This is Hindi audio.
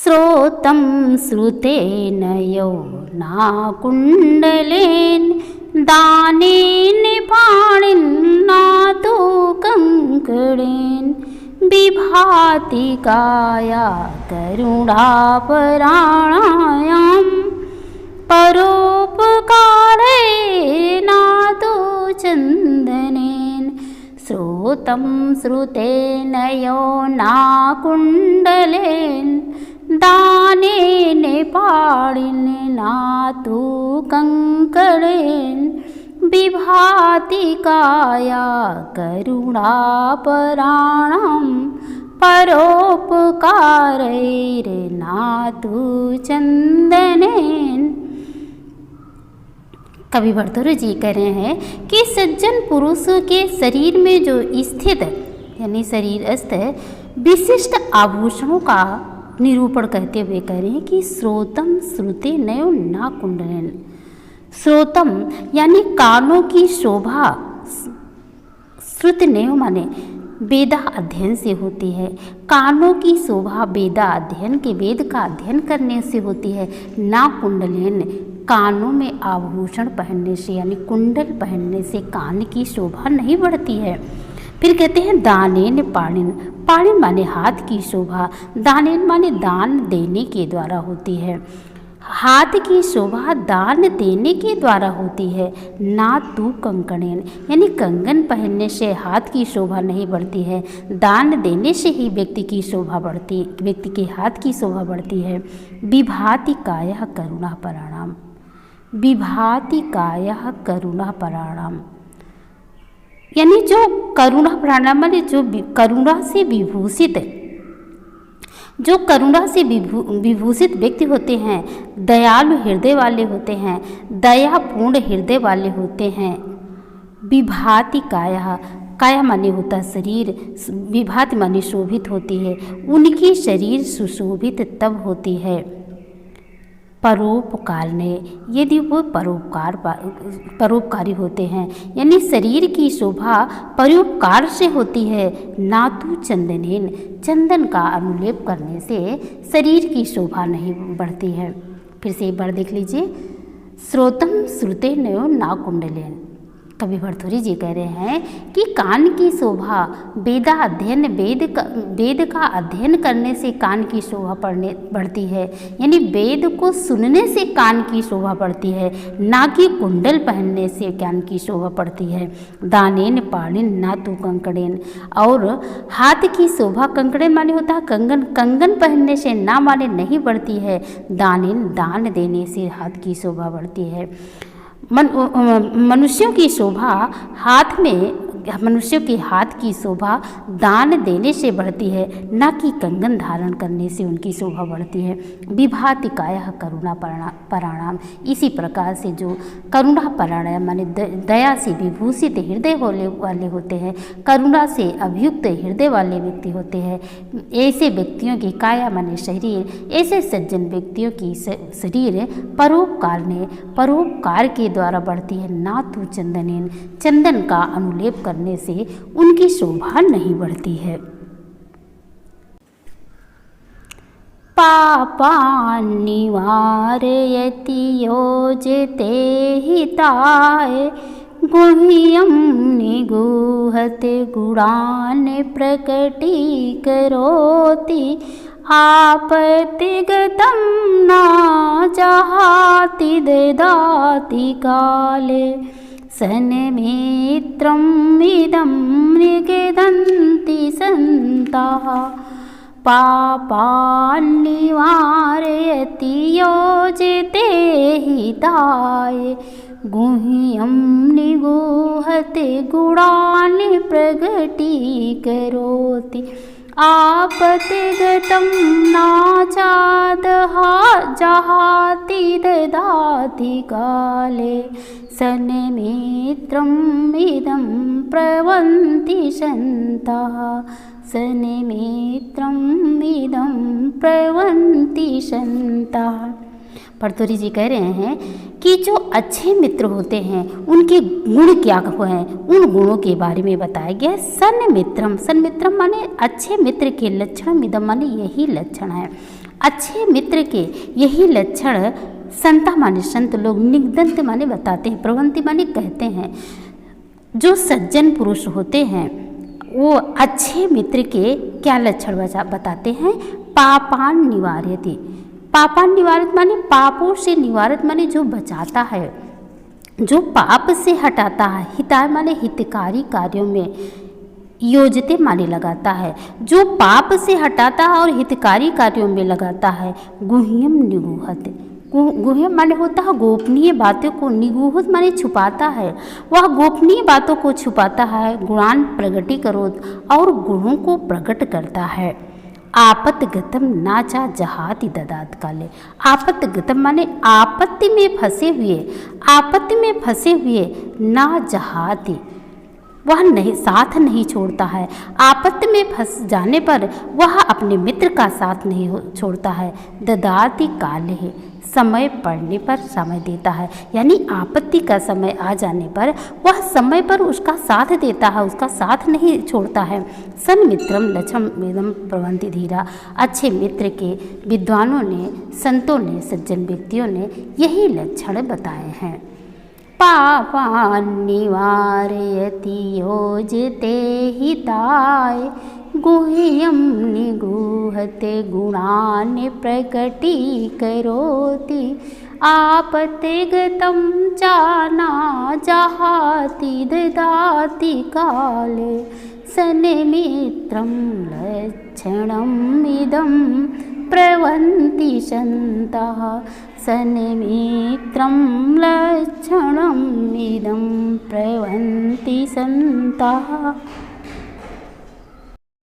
श्रोतं श्रुतेन यौवनाकुण्डलेन दानेन पाणिन्नातो कंकणेन विभाति काया करुणापराणायां परोपकारेणातो चन्दनेन श्रोतं श्रुतेन यौवनाकुण्डलेन दानेन पाणिन्नातो कंकणेन विभाति काया करुणापराणां परोपकारैर्नातु चन्दनेन। कवि भर्तृहरि जी कह रहे हैं कि सज्जन पुरुष के शरीर में जो स्थित यानी शरीरस्थ विशिष्ट आभूषणों का निरूपण करते हुए कह रहे हैं कि श्रोतम श्रुते नयो ना कुंडलेन। श्रोतम यानी कानों की शोभा, श्रुत नयो माने वेदा अध्ययन से होती है। कानों की शोभा वेदा अध्ययन के वेद का अध्ययन करने से होती है। ना कुंडलेन कानों में आभूषण पहनने से यानी कुंडल पहनने से कान की शोभा नहीं बढ़ती है। फिर कहते हैं दानेन पाणिन, पाणिन माने हाथ की शोभा, दानेन माने दान देने के द्वारा होती है। हाथ की शोभा दान देने के द्वारा होती है। ना तू कंकणेन यानी कंगन पहनने से हाथ की शोभा नहीं बढ़ती है, दान देने से ही व्यक्ति की शोभा बढ़ती, व्यक्ति के हाथ की शोभा बढ़ती है। विभाति काया करुणापराणाम, विभाति काया करुणापराणाम यानी जो करुणापराणाम माने जो करुणा से विभूषित, जो करुणा से विभूषित व्यक्ति होते हैं, दयालु हृदय वाले होते हैं, दयापूर्ण हृदय वाले होते हैं। विभाति काया, काया माने होता शरीर, विभाति माने शोभित होती है। उनकी शरीर सुशोभित तब होती है परोपकार ने, यदि वो परोपकारी होते हैं यानी शरीर की शोभा परोपकार से होती है। नातु चंदनेन चंदन का अनुलेप करने से शरीर की शोभा नहीं बढ़ती है। फिर से एक बार देख लीजिए, श्रोतम श्रुते नयो ना कुंडलेन। कवि भर्तृहरि जी कह रहे हैं कि कान की शोभा वेदा अध्ययन, वेद का अध्ययन करने से कान की शोभा बढ़ती है यानी वेद को सुनने से कान की शोभा बढ़ती है, ना कि कुंडल पहनने से कान की शोभा बढ़ती है। दानेन पाणिन ना तू कंकणेन, और हाथ की शोभा कंकणेन माने होता है कंगन, कंगन पहनने से ना माने नहीं बढ़ती है। दानेन दान देने से हाथ की शोभा बढ़ती है। मनुष्यों की शोभा हाथ में, मनुष्यों के हाथ की शोभा दान देने से बढ़ती है, न कि कंगन धारण करने से उनकी शोभा बढ़ती है। विभाति काया करुणा पराणाम, इसी प्रकार से जो करुणा पराणाम माने दया से विभूषित हृदय वाले होते हैं, करुणा से अभियुक्त हृदय वाले व्यक्ति होते हैं, ऐसे व्यक्तियों की काया माने शरीर, ऐसे सज्जन व्यक्तियों की शरीर परोपकार के द्वारा बढ़ती है। ना तू चंदनेन चंदन का अनुलेप करने से उनकी शोभा नहीं बढ़ती है। पापान् निवारयति योजते हिताय गुह्यं निगूहते गुणान् प्रकटीकरोति आपत्तिगतं न जहाति ददाति काले सन्मित्रम् इदं निगदन्ति सन्ताः। पापान् निवारयति योजते हिताय गुह्यं निगूहते गुणान् प्रकटीकरोति आपत्तिगतं जहाति ददाति काले सन्मित्रम् इदं प्रवन्ति सन्तः। सन्मित्रम् इदं प्रवन्ति सन्तः। भर्तृहरि जी कह रहे हैं कि जो अच्छे मित्र होते हैं उनके गुण क्या हैं, उन गुणों के बारे में बताया गया। सन्मित्रम, सन्मित्रम माने अच्छे मित्र के लक्षण, मिदम माने यही लक्षण है। अच्छे मित्र के यही लक्षण संता माने संत लोग निगदंत माने बताते हैं, प्रवंति माने कहते हैं। जो सज्जन पुरुष होते हैं वो अच्छे मित्र के क्या लक्षण बताते हैं? पापान निवार्यति। पापान निवारित माने पापों से निवारित माने जो बचाता है, जो पाप से हटाता है। हिताय माने हितकारी कार्यों में योजते माने लगाता है, जो पाप से हटाता है और हितकारी कार्यों में लगाता है। गुह्यम निगूहत, गुह्यम माने होता है गोपनीय बातों को, निगूहत माने छुपाता है, वह गोपनीय बातों को छुपाता है। गुणान प्रगटीकरोत, और गुणों को प्रकट करता है। आपत्तिगतम नाचा जहाति ददात काले। आपत्तिगतम माने आपत्ति में फंसे हुए, आपत्ति में फंसे हुए ना जहाति, वह नहीं साथ नहीं छोड़ता है। आपत्ति में फंस जाने पर वह अपने मित्र का साथ नहीं छोड़ता है। ददाति काले है, समय पड़ने पर समय देता है, यानी आपत्ति का समय आ जाने पर वह समय पर उसका साथ देता है, उसका साथ नहीं छोड़ता है। सन मित्रम लक्षम वेदम प्रवंति धीरा। अच्छे मित्र के विद्वानों ने, संतों ने, सज्जन व्यक्तियों ने यही लक्षण बताए हैं। पापान् निवारयति योजते हिताय, गुह्यं निगूहते गुणान् प्रकटीकरोति। आपत्तिगतं चाना जहाति ददाति काले, सन्मित्रं लक्षणम् इदं प्रवन्ति सन्तः। सन्मित्रं लक्षणम् इदं प्रवन्ति सन्तः।